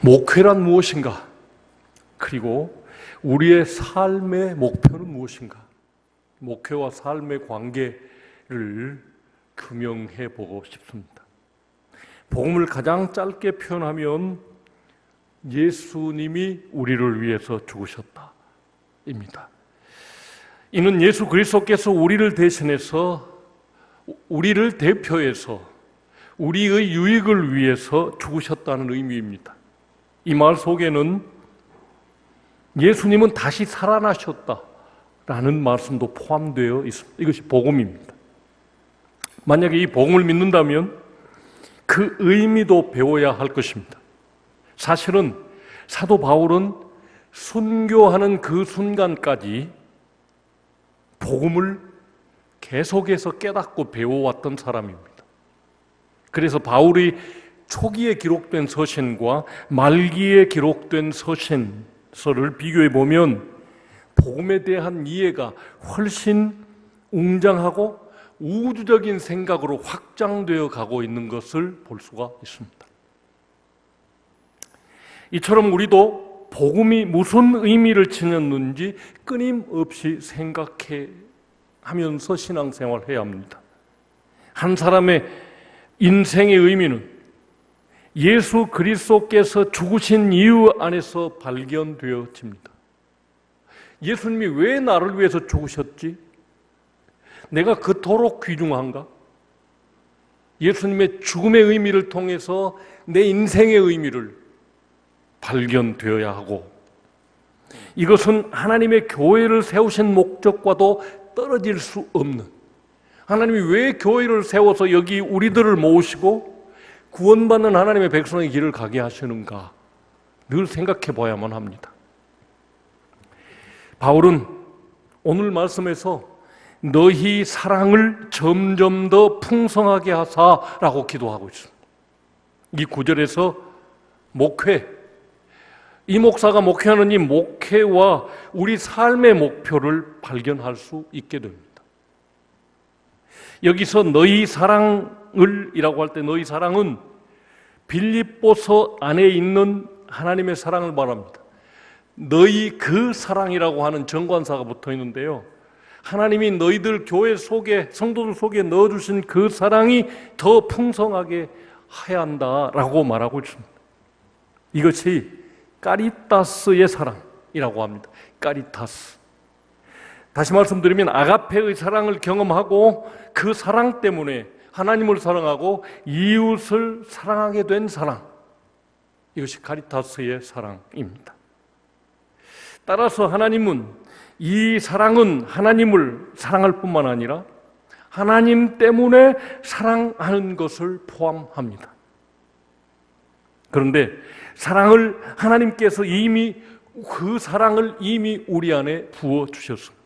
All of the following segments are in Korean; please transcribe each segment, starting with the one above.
목회란 무엇인가? 그리고 우리의 삶의 목표는 무엇인가? 목회와 삶의 관계를 규명해 보고 싶습니다. 복음을 가장 짧게 표현하면 예수님이 우리를 위해서 죽으셨다입니다. 이는 예수 그리스도께서 우리를 대신해서, 우리를 대표해서 우리의 유익을 위해서 죽으셨다는 의미입니다. 이 말 속에는 예수님은 다시 살아나셨다라는 말씀도 포함되어 있습니다. 이것이 복음입니다. 만약에 이 복음을 믿는다면 그 의미도 배워야 할 것입니다. 사실은 사도 바울은 순교하는 그 순간까지 복음을 계속해서 깨닫고 배워왔던 사람입니다. 그래서 바울이 초기에 기록된 서신과 말기에 기록된 서신서를 비교해 보면 복음에 대한 이해가 훨씬 웅장하고 우주적인 생각으로 확장되어 가고 있는 것을 볼 수가 있습니다. 이처럼 우리도 복음이 무슨 의미를 지녔는지 끊임없이 생각해 하면서 신앙생활을 해야 합니다. 한 사람의 인생의 의미는 예수 그리스도께서 죽으신 이유 안에서 발견되어집니다. 예수님이 왜 나를 위해서 죽으셨지? 내가 그토록 귀중한가? 예수님의 죽음의 의미를 통해서 내 인생의 의미를 발견되어야 하고, 이것은 하나님의 교회를 세우신 목적과도 떨어질 수 없는, 하나님이 왜 교회를 세워서 여기 우리들을 모으시고 구원받는 하나님의 백성의 길을 가게 하시는가 늘 생각해 봐야만 합니다. 바울은 오늘 말씀에서 너희 사랑을 점점 더 풍성하게 하사라고 기도하고 있습니다. 이 구절에서 목회, 이 목사가 목회하는 이 목회와 우리 삶의 목표를 발견할 수 있게 됩니다. 여기서 너희 사랑을 이라고 할 때 너희 사랑은 빌립보서 안에 있는 하나님의 사랑을 말합니다. 너희 그 사랑이라고 하는 정관사가 붙어 있는데요, 하나님이 너희들 교회 속에, 성도들 속에 넣어주신 그 사랑이 더 풍성하게 해야 한다라고 말하고 있습니다. 이것이 까리타스의 사랑이라고 합니다. 까리타스. 다시 말씀드리면 아가페의 사랑을 경험하고 그 사랑 때문에 하나님을 사랑하고 이웃을 사랑하게 된 사랑, 이것이 카리타스의 사랑입니다. 따라서 하나님은, 이 사랑은 하나님을 사랑할 뿐만 아니라 하나님 때문에 사랑하는 것을 포함합니다. 그런데 사랑을 하나님께서 이미, 그 사랑을 이미 우리 안에 부어주셨습니다.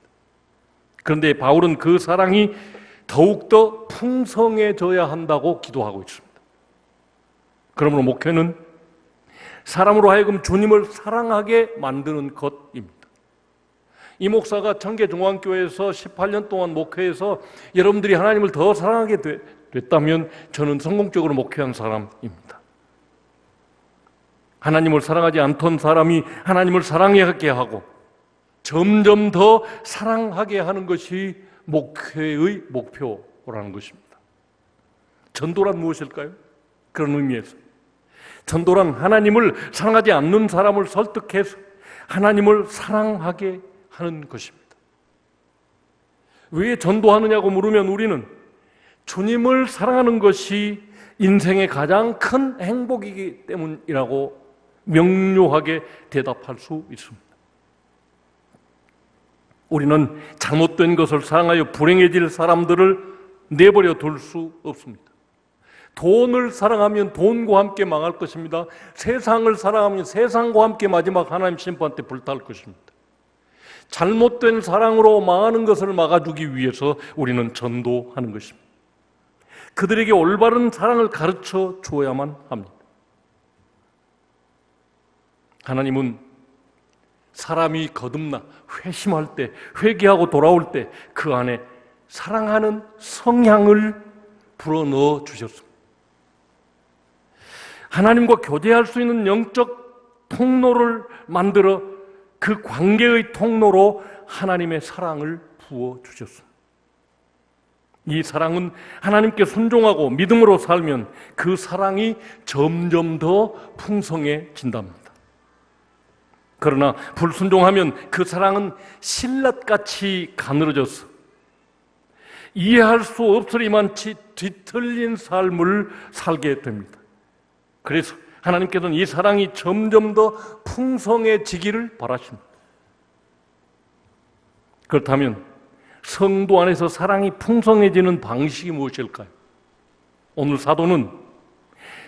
그런데 바울은 그 사랑이 더욱더 풍성해져야 한다고 기도하고 있습니다. 그러므로 목회는 사람으로 하여금 주님을 사랑하게 만드는 것입니다. 이 목사가 청계중앙교회에서 18년 동안 목회해서 여러분들이 하나님을 더 사랑하게 됐다면 저는 성공적으로 목회한 사람입니다. 하나님을 사랑하지 않던 사람이 하나님을 사랑하게 하고 점점 더 사랑하게 하는 것이 목회의 목표라는 것입니다. 전도란 무엇일까요? 그런 의미에서 전도란 하나님을 사랑하지 않는 사람을 설득해서 하나님을 사랑하게 하는 것입니다. 왜 전도하느냐고 물으면 우리는 주님을 사랑하는 것이 인생의 가장 큰 행복이기 때문이라고 명료하게 대답할 수 있습니다. 우리는 잘못된 것을 사랑하여 불행해질 사람들을 내버려 둘 수 없습니다. 돈을 사랑하면 돈과 함께 망할 것입니다. 세상을 사랑하면 세상과 함께 마지막 하나님 심판 때 불탈 것입니다. 잘못된 사랑으로 망하는 것을 막아주기 위해서 우리는 전도하는 것입니다. 그들에게 올바른 사랑을 가르쳐 주어야만 합니다. 하나님은 사람이 거듭나 회심할 때, 회개하고 돌아올 때 그 안에 사랑하는 성향을 불어넣어 주셨습니다. 하나님과 교제할 수 있는 영적 통로를 만들어 그 관계의 통로로 하나님의 사랑을 부어주셨습니다. 이 사랑은 하나님께 순종하고 믿음으로 살면 그 사랑이 점점 더 풍성해진답니다. 그러나 불순종하면 그 사랑은 실낫같이 가늘어져서 이해할 수 없으리만치 뒤틀린 삶을 살게 됩니다. 그래서 하나님께서는 이 사랑이 점점 더 풍성해지기를 바라십니다. 그렇다면 성도 안에서 사랑이 풍성해지는 방식이 무엇일까요? 오늘 사도는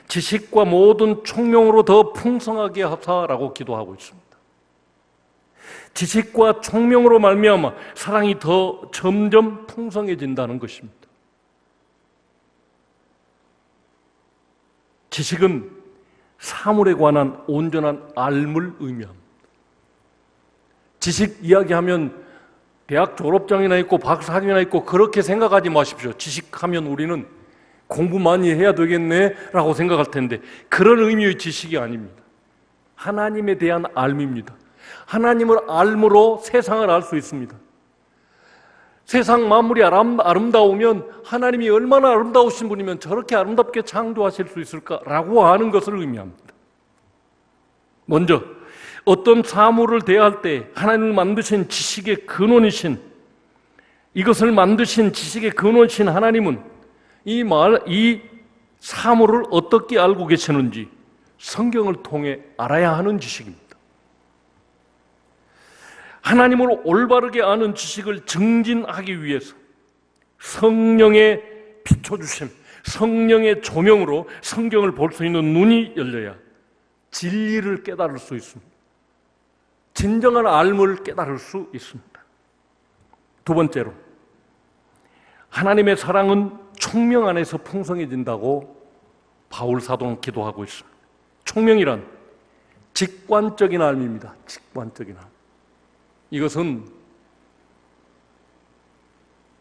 지식과 모든 총명으로 더 풍성하게 하사라고 기도하고 있습니다. 지식과 총명으로 말미암아 사랑이 더 점점 풍성해진다는 것입니다. 지식은 사물에 관한 온전한 알을 의미합니다. 지식 이야기하면 대학 졸업장이나 있고 박사학위나 있고 그렇게 생각하지 마십시오. 지식하면 우리는 공부 많이 해야 되겠네 라고 생각할 텐데 그런 의미의 지식이 아닙니다. 하나님에 대한 알입니다. 하나님을 알므로 세상을 알 수 있습니다. 세상 만물이 아름다우면 하나님이 얼마나 아름다우신 분이면 저렇게 아름답게 창조하실 수 있을까라고 하는 것을 의미합니다. 먼저 어떤 사물을 대할 때 하나님을 만드신 지식의 근원이신, 이것을 만드신 지식의 근원이신 하나님은 이 사물을 어떻게 알고 계시는지 성경을 통해 알아야 하는 지식입니다. 하나님을 올바르게 아는 지식을 증진하기 위해서 성령의 비춰주심, 성령의 조명으로 성경을 볼 수 있는 눈이 열려야 진리를 깨달을 수 있습니다. 진정한 알을 깨달을 수 있습니다. 두 번째로, 하나님의 사랑은 총명 안에서 풍성해진다고 바울 사도는 기도하고 있습니다. 총명이란 직관적인 알입니다. 직관적인 알. 이것은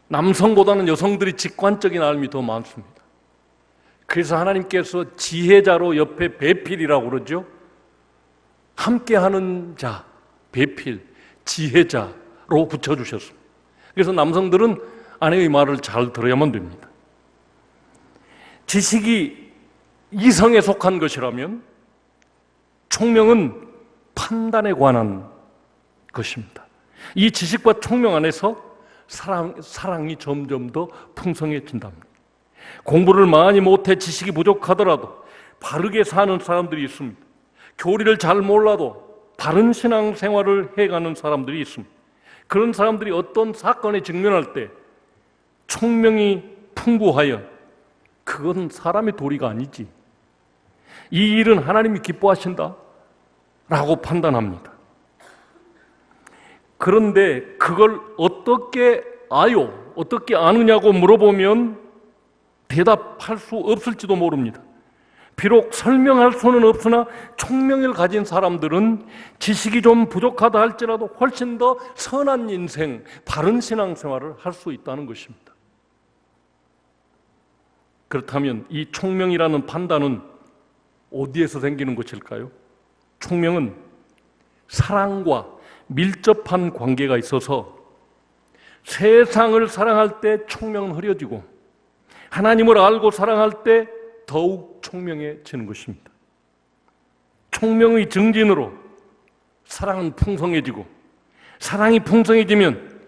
남성보다는 여성들이 직관적인 알이 더 많습니다. 그래서 하나님께서 지혜자로 옆에 배필이라고 그러죠. 함께하는 자, 배필, 지혜자로 붙여주셨습니다. 그래서 남성들은 아내의 말을 잘 들어야만 됩니다. 지식이 이성에 속한 것이라면 총명은 판단에 관한 것입니다. 이 지식과 총명 안에서 사랑이 점점 더 풍성해진답니다. 공부를 많이 못해 지식이 부족하더라도 바르게 사는 사람들이 있습니다. 교리를 잘 몰라도 바른 신앙생활을 해가는 사람들이 있습니다. 그런 사람들이 어떤 사건에 직면할 때 총명이 풍부하여 그건 사람의 도리가 아니지, 이 일은 하나님이 기뻐하신다 라고 판단합니다. 그런데 그걸 어떻게 아요? 어떻게 아느냐고 물어보면 대답할 수 없을지도 모릅니다. 비록 설명할 수는 없으나 총명을 가진 사람들은 지식이 좀 부족하다 할지라도 훨씬 더 선한 인생, 바른 신앙생활을 할 수 있다는 것입니다. 그렇다면 이 총명이라는 판단은 어디에서 생기는 것일까요? 총명은 사랑과 밀접한 관계가 있어서 세상을 사랑할 때 총명은 흐려지고 하나님을 알고 사랑할 때 더욱 총명해지는 것입니다. 총명의 증진으로 사랑은 풍성해지고 사랑이 풍성해지면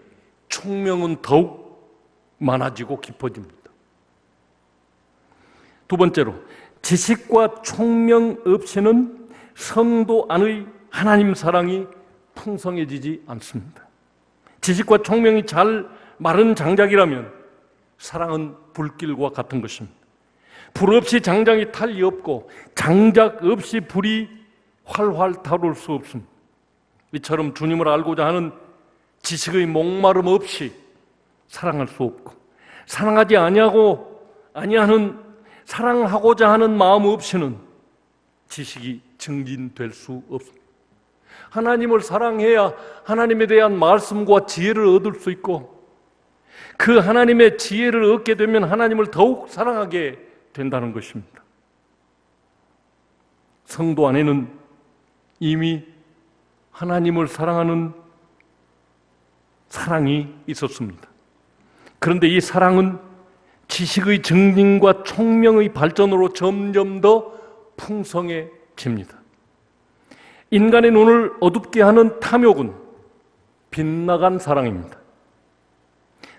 총명은 더욱 많아지고 깊어집니다. 두 번째로, 지식과 총명 없이는 성도 안의 하나님 사랑이 풍성해지지 않습니다. 지식과 총명이 잘 마른 장작이라면 사랑은 불길과 같은 것입니다. 불 없이 장작이 탈 리 없고 장작 없이 불이 활활 타오를 수 없습니다. 이처럼 주님을 알고자 하는 지식의 목마름 없이 사랑할 수 없고 사랑하지 아니하는 사랑하고자 하는 마음 없이는 지식이 증진될 수 없습니다. 하나님을 사랑해야 하나님에 대한 말씀과 지혜를 얻을 수 있고 그 하나님의 지혜를 얻게 되면 하나님을 더욱 사랑하게 된다는 것입니다. 성도 안에는 이미 하나님을 사랑하는 사랑이 있었습니다. 그런데 이 사랑은 지식의 증진과 총명의 발전으로 점점 더 풍성해집니다. 인간의 눈을 어둡게 하는 탐욕은 빗나간 사랑입니다.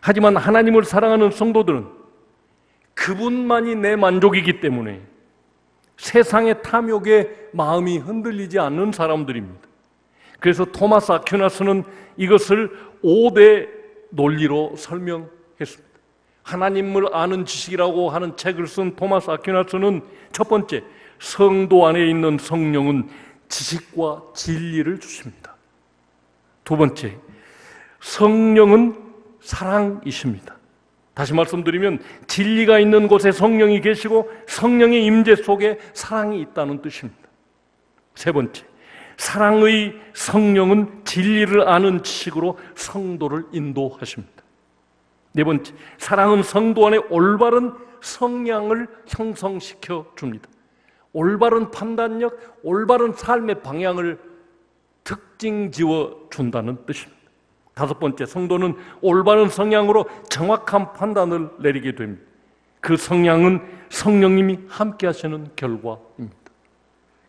하지만 하나님을 사랑하는 성도들은 그분만이 내 만족이기 때문에 세상의 탐욕에 마음이 흔들리지 않는 사람들입니다. 그래서 토마스 아퀴나스는 이것을 5대 논리로 설명했습니다. 하나님을 아는 지식이라고 하는 책을 쓴 토마스 아퀴나스는 첫 번째, 성도 안에 있는 성령은 지식과 진리를 주십니다. 두 번째, 성령은 사랑이십니다. 다시 말씀드리면 진리가 있는 곳에 성령이 계시고 성령의 임재 속에 사랑이 있다는 뜻입니다. 세 번째, 사랑의 성령은 진리를 아는 지식으로 성도를 인도하십니다. 네 번째, 사랑은 성도 안에 올바른 성향을 형성시켜 줍니다. 올바른 판단력, 올바른 삶의 방향을 특징 지어 준다는 뜻입니다. 다섯 번째, 성도는 올바른 성향으로 정확한 판단을 내리게 됩니다. 그 성향은 성령님이 함께 하시는 결과입니다.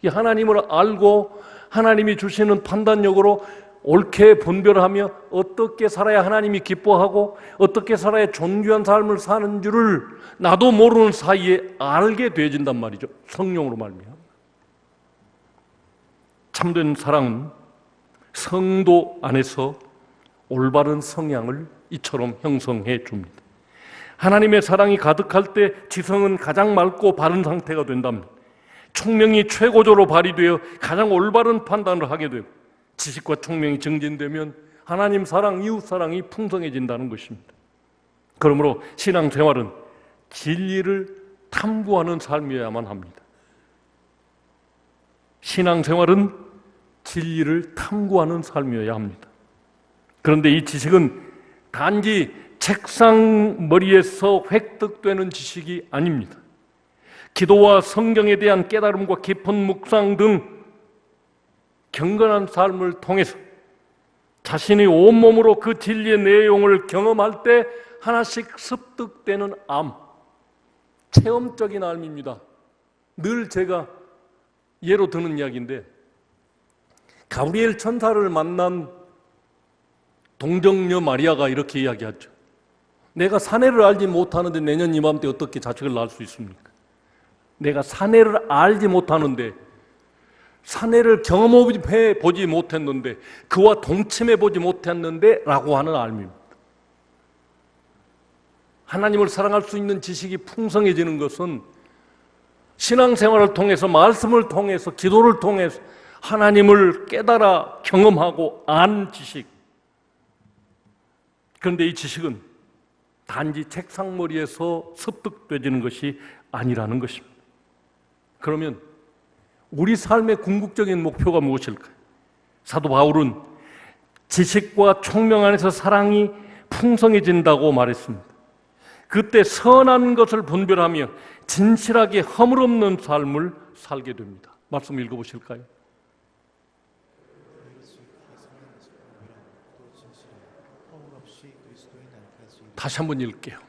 이 하나님을 알고 하나님이 주시는 판단력으로 옳게 분별하며 어떻게 살아야 하나님이 기뻐하고 어떻게 살아야 존귀한 삶을 사는 줄을 나도 모르는 사이에 알게 되어진단 말이죠. 성령으로 말미암아. 참된 사랑은 성도 안에서 올바른 성향을 이처럼 형성해 줍니다. 하나님의 사랑이 가득할 때 지성은 가장 맑고 바른 상태가 된답니다. 총명이 최고조로 발휘되어 가장 올바른 판단을 하게 되고 지식과 총명이 증진되면 하나님 사랑, 이웃 사랑이 풍성해진다는 것입니다. 그러므로 신앙생활은 진리를 탐구하는 삶이어야만 합니다. 신앙생활은 진리를 탐구하는 삶이어야 합니다. 그런데 이 지식은 단지 책상 머리에서 획득되는 지식이 아닙니다. 기도와 성경에 대한 깨달음과 깊은 묵상 등 경건한 삶을 통해서 자신이 온몸으로 그 진리의 내용을 경험할 때 하나씩 습득되는 암, 체험적인 삶입니다. 늘 제가 예로 드는 이야기인데, 가브리엘 천사를 만난 동정녀 마리아가 이렇게 이야기하죠. 내가 사내를 알지 못하는데 내년 이맘때 어떻게 자식을 낳을 수 있습니까? 내가 사내를 알지 못하는데, 사내를 경험해 보지 못했는데, 그와 동침해 보지 못했는데 라고 하는 삶입니다. 하나님을 사랑할 수 있는 지식이 풍성해지는 것은 신앙생활을 통해서, 말씀을 통해서, 기도를 통해서 하나님을 깨달아 경험하고 안 지식. 그런데 이 지식은 단지 책상머리에서 습득되지는 것이 아니라는 것입니다. 그러면 우리 삶의 궁극적인 목표가 무엇일까요? 사도 바울은 지식과 총명 안에서 사랑이 풍성해진다고 말했습니다. 그때 선한 것을 분별하며 진실하게 허물없는 삶을 살게 됩니다. 말씀 읽어보실까요? 다시 한번 읽을게요.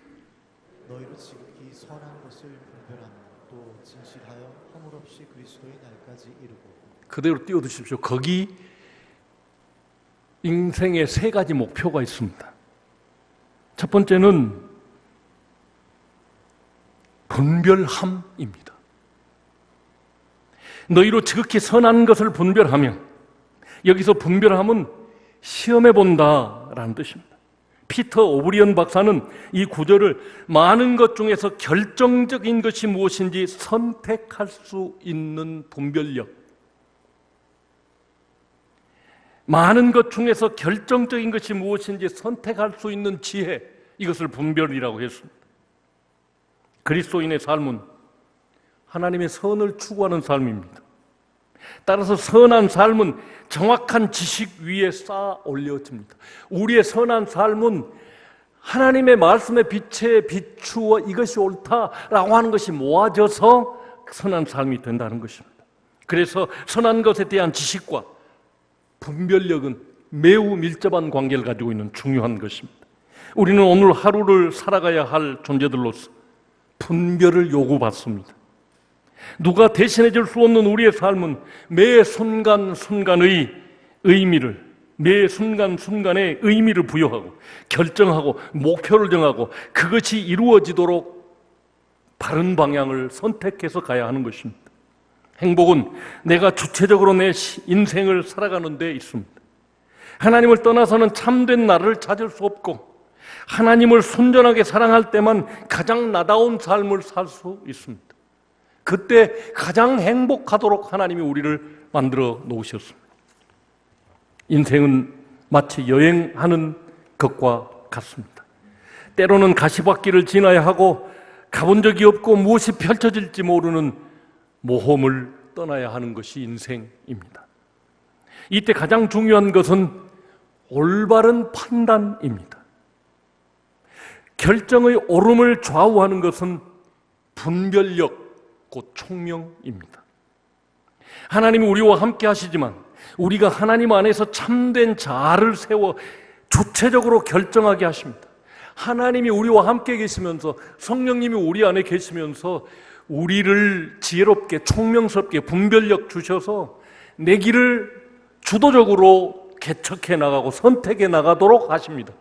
너희로 지극히 선한 것을 분별하며 또 진실하여 허물 없이 그리스도의 날까지 이르고. 그대로 띄워두십시오. 거기 인생의 세 가지 목표가 있습니다. 첫 번째는 분별함입니다. 너희로 지극히 선한 것을 분별하며, 여기서 분별함은 시험해 본다라는 뜻입니다. 피터 오브리언 박사는 이 구절을 많은 것 중에서 결정적인 것이 무엇인지 선택할 수 있는 분별력, 많은 것 중에서 결정적인 것이 무엇인지 선택할 수 있는 지혜, 이것을 분별이라고 했습니다. 그리스도인의 삶은 하나님의 선을 추구하는 삶입니다. 따라서 선한 삶은 정확한 지식 위에 쌓아 올려집니다. 우리의 선한 삶은 하나님의 말씀의 빛에 비추어 이것이 옳다라고 하는 것이 모아져서 선한 삶이 된다는 것입니다. 그래서 선한 것에 대한 지식과 분별력은 매우 밀접한 관계를 가지고 있는 중요한 것입니다. 우리는 오늘 하루를 살아가야 할 존재들로서 분별을 요구받습니다. 누가 대신해 줄 수 없는 우리의 삶은 매 순간순간의 의미를, 매 순간순간의 의미를 부여하고 결정하고 목표를 정하고 그것이 이루어지도록 바른 방향을 선택해서 가야 하는 것입니다. 행복은 내가 주체적으로 내 인생을 살아가는 데 있습니다. 하나님을 떠나서는 참된 나를 찾을 수 없고 하나님을 순전하게 사랑할 때만 가장 나다운 삶을 살 수 있습니다. 그때 가장 행복하도록 하나님이 우리를 만들어 놓으셨습니다. 인생은 마치 여행하는 것과 같습니다. 때로는 가시밭길을 지나야 하고 가본 적이 없고 무엇이 펼쳐질지 모르는 모험을 떠나야 하는 것이 인생입니다. 이때 가장 중요한 것은 올바른 판단입니다. 결정의 옳음을 좌우하는 것은 분별력, 곧 총명입니다. 하나님이 우리와 함께 하시지만 우리가 하나님 안에서 참된 자아를 세워 주체적으로 결정하게 하십니다. 하나님이 우리와 함께 계시면서 성령님이 우리 안에 계시면서 우리를 지혜롭게 총명스럽게 분별력 주셔서 내 길을 주도적으로 개척해 나가고 선택해 나가도록 하십니다.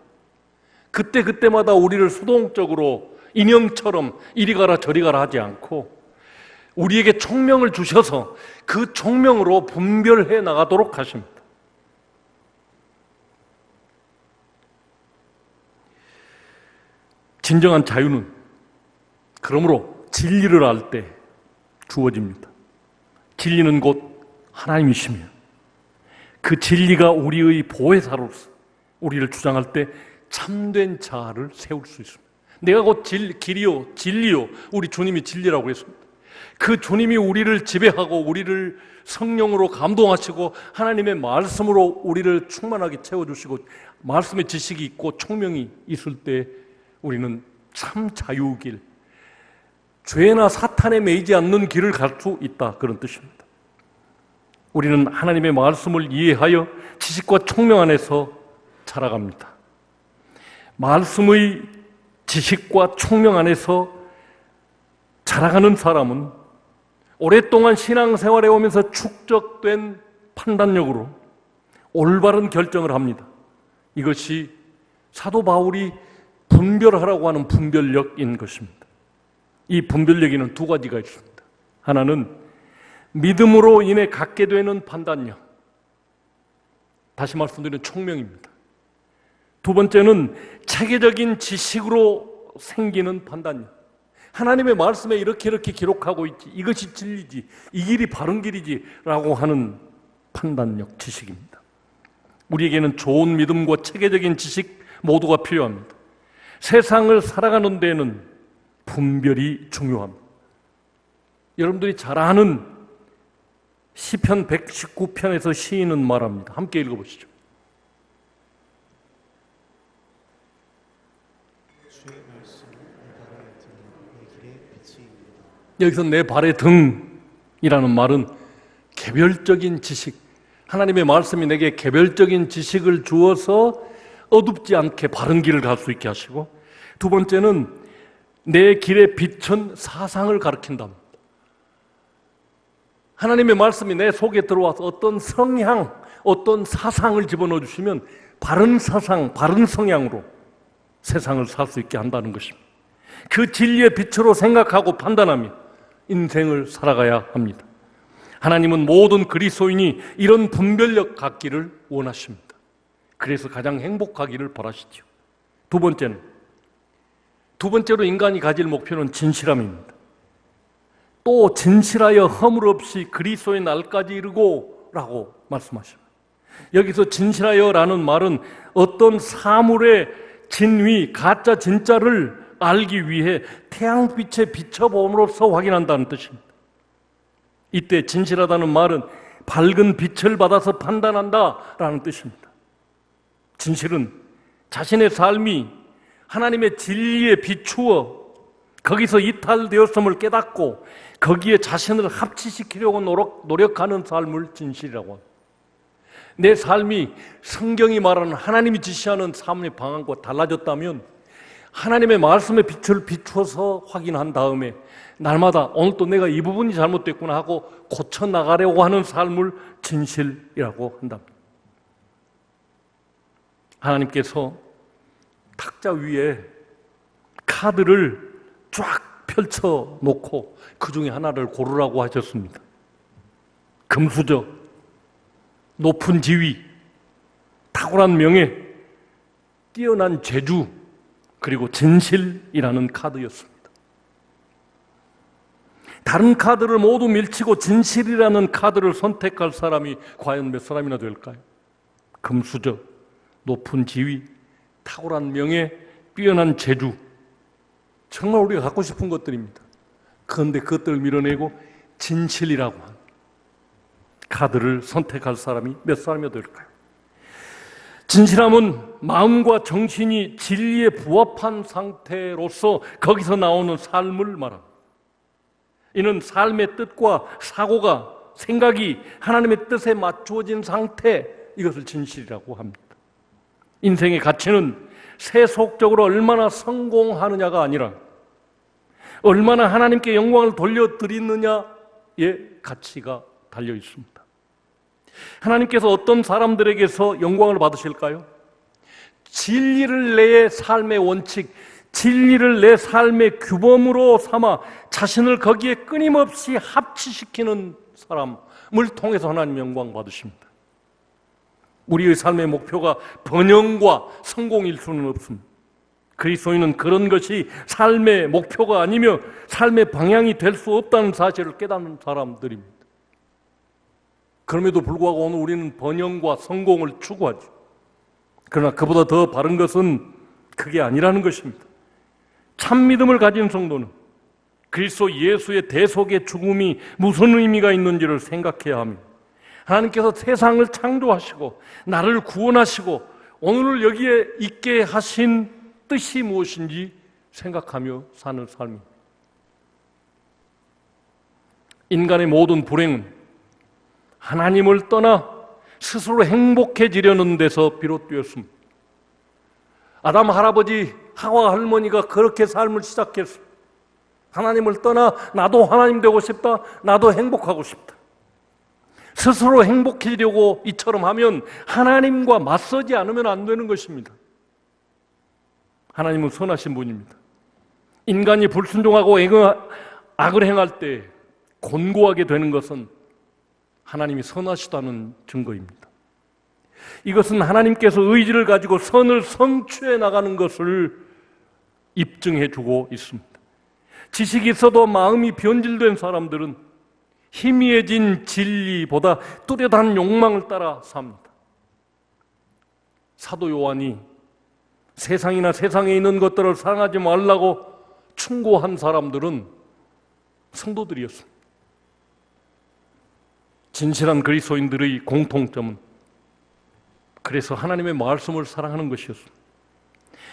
그때마다 우리를 수동적으로 인형처럼 이리 가라 저리 가라 하지 않고 우리에게 총명을 주셔서 그 총명으로 분별해 나가도록 하십니다. 진정한 자유는 그러므로 진리를 알 때 주어집니다. 진리는 곧 하나님이시며 그 진리가 우리의 보혜사로서 우리를 주장할 때 참된 자아를 세울 수 있습니다. 내가 곧 길이요 진리요, 우리 주님이 진리라고 했습니다. 그 주님이 우리를 지배하고 우리를 성령으로 감동하시고 하나님의 말씀으로 우리를 충만하게 채워주시고 말씀의 지식이 있고 총명이 있을 때 우리는 참 자유길, 죄나 사탄에 매이지 않는 길을 갈 수 있다, 그런 뜻입니다. 우리는 하나님의 말씀을 이해하여 지식과 총명 안에서 자라갑니다. 말씀의 지식과 총명 안에서 자라가는 사람은 오랫동안 신앙생활에 오면서 축적된 판단력으로 올바른 결정을 합니다. 이것이 사도 바울이 분별하라고 하는 분별력인 것입니다. 이 분별력에는 두 가지가 있습니다. 하나는 믿음으로 인해 갖게 되는 판단력, 다시 말씀드리는 총명입니다. 두 번째는 체계적인 지식으로 생기는 판단력. 하나님의 말씀에 이렇게 기록하고 있지, 이것이 진리지, 이 길이 바른 길이지 라고 하는 판단력, 지식입니다. 우리에게는 좋은 믿음과 체계적인 지식 모두가 필요합니다. 세상을 살아가는 데는 분별이 중요합니다. 여러분들이 잘 아는 시편 119편에서 시인은 말합니다. 함께 읽어보시죠. 주의 말씀은 내 발의 등, 내 길의 빛이입니다. 여기서 내 발의 등이라는 말은 개별적인 지식, 하나님의 말씀이 내게 개별적인 지식을 주어서 어둡지 않게 바른 길을 갈 수 있게 하시고, 두 번째는 내 길의 빛은 사상을 가리킨답니다. 하나님의 말씀이 내 속에 들어와서 어떤 성향, 어떤 사상을 집어넣어 주시면 바른 사상, 바른 성향으로 세상을 살 수 있게 한다는 것입니다. 그 진리의 빛으로 생각하고 판단하며 인생을 살아가야 합니다. 하나님은 모든 그리스도인이 이런 분별력 갖기를 원하십니다. 그래서 가장 행복하기를 바라시죠. 두 번째로 인간이 가질 목표는 진실함입니다. 또 진실하여 허물 없이 그리스도의 날까지 이르고 라고 말씀하십니다. 여기서 진실하여라는 말은 어떤 사물의 진위, 가짜 진짜를 알기 위해 태양빛에 비춰봄으로써 확인한다는 뜻입니다. 이때 진실하다는 말은 밝은 빛을 받아서 판단한다라는 뜻입니다. 진실은 자신의 삶이 하나님의 진리에 비추어 거기서 이탈되었음을 깨닫고 거기에 자신을 합치시키려고 노력하는 삶을 진실이라고 합니다. 내 삶이 성경이 말하는 하나님이 지시하는 삶의 방향과 달라졌다면 하나님의 말씀의 빛을 비추어서 확인한 다음에 날마다 오늘 또 내가 이 부분이 잘못됐구나 하고 고쳐나가려고 하는 삶을 진실이라고 한답니다. 하나님께서 탁자 위에 카드를 쫙 펼쳐 놓고 그 중에 하나를 고르라고 하셨습니다. 금수저, 높은 지위, 탁월한 명예, 뛰어난 재주, 그리고 진실이라는 카드였습니다. 다른 카드를 모두 밀치고 진실이라는 카드를 선택할 사람이 과연 몇 사람이나 될까요? 금수저, 높은 지위, 탁월한 명예, 뛰어난 재주, 정말 우리가 갖고 싶은 것들입니다. 그런데 그것들을 밀어내고 진실이라고 하는 카드를 선택할 사람이 몇 사람이나 될까요? 진실함은 마음과 정신이 진리에 부합한 상태로서 거기서 나오는 삶을 말합니다. 이는 삶의 뜻과 사고가, 생각이 하나님의 뜻에 맞추어진 상태, 이것을 진실이라고 합니다. 인생의 가치는 세속적으로 얼마나 성공하느냐가 아니라 얼마나 하나님께 영광을 돌려드리느냐의 가치가 달려 있습니다. 하나님께서 어떤 사람들에게서 영광을 받으실까요? 진리를 내 삶의 원칙, 진리를 내 삶의 규범으로 삼아 자신을 거기에 끊임없이 합치시키는 사람을 통해서 하나님 영광 받으십니다. 우리의 삶의 목표가 번영과 성공일 수는 없습니다. 그리스도인은 그런 것이 삶의 목표가 아니며 삶의 방향이 될 수 없다는 사실을 깨닫는 사람들입니다. 그럼에도 불구하고 오늘 우리는 번영과 성공을 추구하죠. 그러나 그보다 더 바른 것은 그게 아니라는 것입니다. 참 믿음을 가진 성도는 그리스도 예수의 대속의 죽음이 무슨 의미가 있는지를 생각해야 합니다. 하나님께서 세상을 창조하시고 나를 구원하시고 오늘을 여기에 있게 하신 뜻이 무엇인지 생각하며 사는 삶입니다. 인간의 모든 불행은 하나님을 떠나 스스로 행복해지려는 데서 비롯되었습니다. 아담 할아버지, 하와 할머니가 그렇게 삶을 시작했어요. 하나님을 떠나 나도 하나님 되고 싶다, 나도 행복하고 싶다. 스스로 행복해지려고 이처럼 하면 하나님과 맞서지 않으면 안 되는 것입니다. 하나님은 선하신 분입니다. 인간이 불순종하고 악을 행할 때 곤고하게 되는 것은 하나님이 선하시다는 증거입니다. 이것은 하나님께서 의지를 가지고 선을 성취해 나가는 것을 입증해 주고 있습니다. 지식이 있어도 마음이 변질된 사람들은 희미해진 진리보다 뚜렷한 욕망을 따라 삽니다. 사도 요한이 세상이나 세상에 있는 것들을 사랑하지 말라고 충고한 사람들은 성도들이었습니다. 진실한 그리스도인들의 공통점은 그래서 하나님의 말씀을 사랑하는 것이었습니다.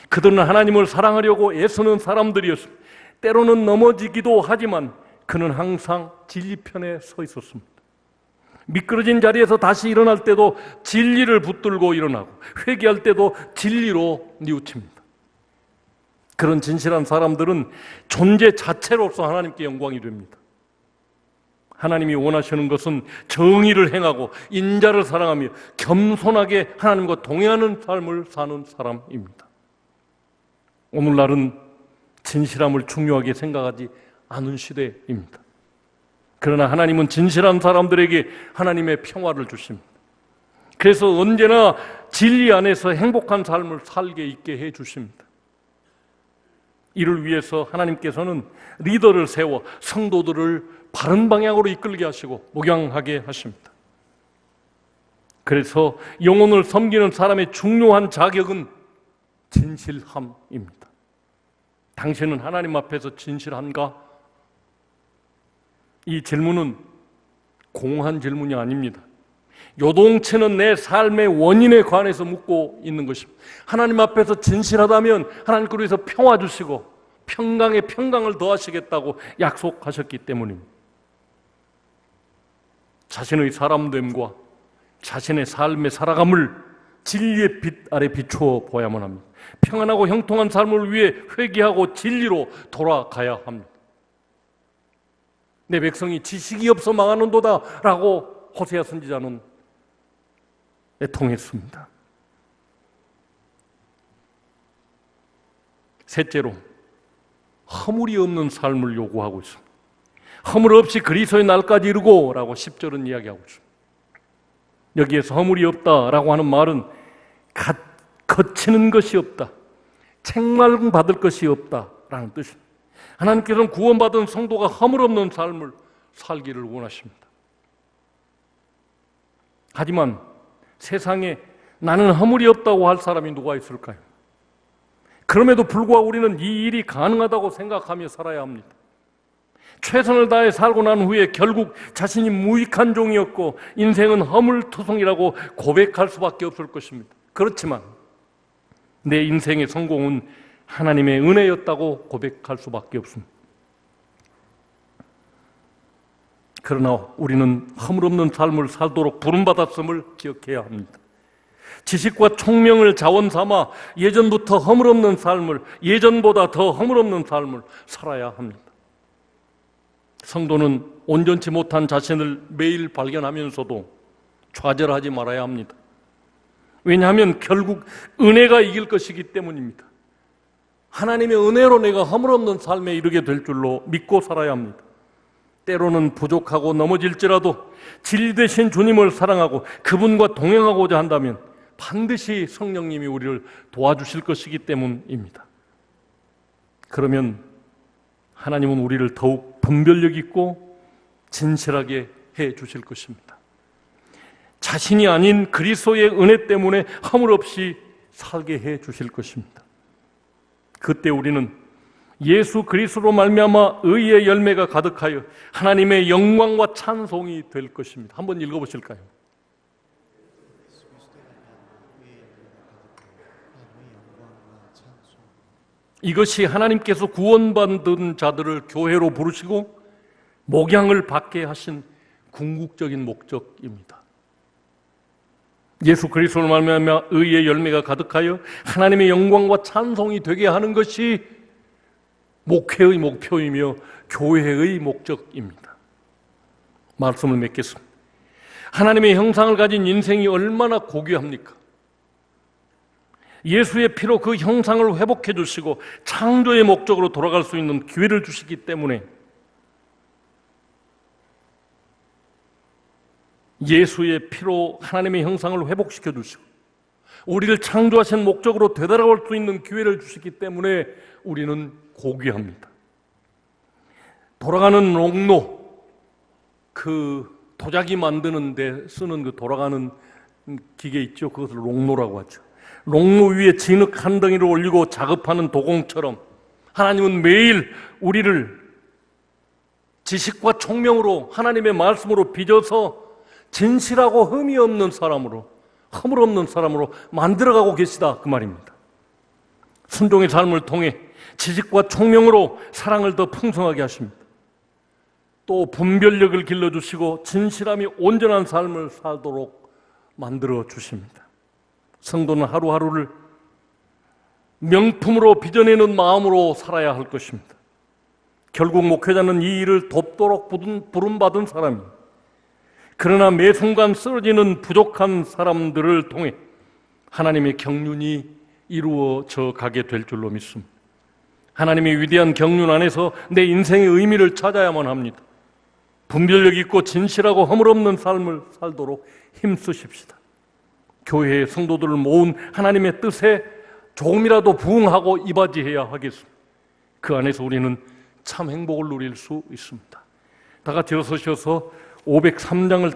그들은 하나님을 사랑하려고 애쓰는 사람들이었습니다. 때로는 넘어지기도 하지만 그는 항상 진리 편에 서 있었습니다. 미끄러진 자리에서 다시 일어날 때도 진리를 붙들고 일어나고 회개할 때도 진리로 뉘우칩니다. 그런 진실한 사람들은 존재 자체로서 하나님께 영광이 됩니다. 하나님이 원하시는 것은 정의를 행하고 인자를 사랑하며 겸손하게 하나님과 동행하는 삶을 사는 사람입니다. 오늘날은 진실함을 중요하게 생각하지 않은 시대입니다. 그러나 하나님은 진실한 사람들에게 하나님의 평화를 주십니다. 그래서 언제나 진리 안에서 행복한 삶을 살게 있게 해 주십니다. 이를 위해서 하나님께서는 리더를 세워 성도들을 바른 방향으로 이끌게 하시고 목양하게 하십니다. 그래서 영혼을 섬기는 사람의 중요한 자격은 진실함입니다. 당신은 하나님 앞에서 진실한가? 이 질문은 공한 질문이 아닙니다. 요동치는 내 삶의 원인에 관해서 묻고 있는 것입니다. 하나님 앞에서 진실하다면 하나님께서 평화 주시고 평강에 평강을 더하시겠다고 약속하셨기 때문입니다. 자신의 사람됨과 자신의 삶의 살아감을 진리의 빛 아래 비추어 보아야만 합니다. 평안하고 형통한 삶을 위해 회개하고 진리로 돌아가야 합니다. 내 백성이 지식이 없어 망하는도다 라고 호세아 선지자는 애통했습니다. 셋째로, 허물이 없는 삶을 요구하고 있습니다. 허물 없이 그리스도의 날까지 이루고 라고 10절은 이야기하고 있습니다. 여기에서 허물이 없다라고 하는 말은 거치는 것이 없다, 책망 받을 것이 없다라는 뜻입니다. 하나님께서는 구원받은 성도가 허물 없는 삶을 살기를 원하십니다. 하지만 세상에 나는 허물이 없다고 할 사람이 누가 있을까요? 그럼에도 불구하고 우리는 이 일이 가능하다고 생각하며 살아야 합니다. 최선을 다해 살고 난 후에 결국 자신이 무익한 종이었고 인생은 허물투성이라고 고백할 수밖에 없을 것입니다. 그렇지만 내 인생의 성공은 하나님의 은혜였다고 고백할 수밖에 없습니다. 그러나 우리는 허물 없는 삶을 살도록 부름받았음을 기억해야 합니다. 지식과 총명을 자원 삼아 예전부터 허물 없는 삶을, 예전보다 더 허물 없는 삶을 살아야 합니다. 성도는 온전치 못한 자신을 매일 발견하면서도 좌절하지 말아야 합니다. 왜냐하면 결국 은혜가 이길 것이기 때문입니다. 하나님의 은혜로 내가 허물 없는 삶에 이르게 될 줄로 믿고 살아야 합니다. 때로는 부족하고 넘어질지라도 진리 되신 주님을 사랑하고 그분과 동행하고자 한다면 반드시 성령님이 우리를 도와주실 것이기 때문입니다. 그러면 하나님은 우리를 더욱 분별력 있고 진실하게 해 주실 것입니다. 자신이 아닌 그리스도의 은혜 때문에 허물 없이 살게 해 주실 것입니다. 그때 우리는 예수 그리스도로 말미암아 의의 열매가 가득하여 하나님의 영광과 찬송이 될 것입니다. 한번 읽어보실까요? 이것이 하나님께서 구원받은 자들을 교회로 부르시고 목양을 받게 하신 궁극적인 목적입니다. 예수 그리스도로 말미암아 의의 열매가 가득하여 하나님의 영광과 찬송이 되게 하는 것이 목회의 목표이며 교회의 목적입니다. 말씀을 맺겠습니다. 하나님의 형상을 가진 인생이 얼마나 고귀합니까? 예수의 피로 그 형상을 회복해 주시고 창조의 목적으로 돌아갈 수 있는 기회를 주시기 때문에 예수의 피로 하나님의 형상을 회복시켜 주시고 우리를 창조하신 목적으로 되돌아올 수 있는 기회를 주시기 때문에 우리는 고귀합니다. 돌아가는 롱로, 그 도자기 만드는 데 쓰는 그 돌아가는 기계 있죠? 그것을 롱로라고 하죠. 롱로 위에 진흙 한 덩이를 올리고 작업하는 도공처럼 하나님은 매일 우리를 지식과 총명으로 하나님의 말씀으로 빚어서 진실하고 흠이 없는 사람으로, 허물 없는 사람으로 만들어가고 계시다 그 말입니다. 순종의 삶을 통해 지식과 총명으로 사랑을 더 풍성하게 하십니다. 또 분별력을 길러주시고 진실함이 온전한 삶을 살도록 만들어 주십니다. 성도는 하루하루를 명품으로 빚어내는 마음으로 살아야 할 것입니다. 결국 목회자는 이 일을 돕도록 부름받은 사람입니다. 그러나 매 순간 쓰러지는 부족한 사람들을 통해 하나님의 경륜이 이루어져 가게 될 줄로 믿습니다. 하나님의 위대한 경륜 안에서 내 인생의 의미를 찾아야만 합니다. 분별력 있고 진실하고 허물 없는 삶을 살도록 힘쓰십시다. 교회의 성도들을 모은 하나님의 뜻에 조금이라도 부응하고 이바지해야 하겠습니다. 그 안에서 우리는 참 행복을 누릴 수 있습니다. 다 같이 일어서셔서 503장을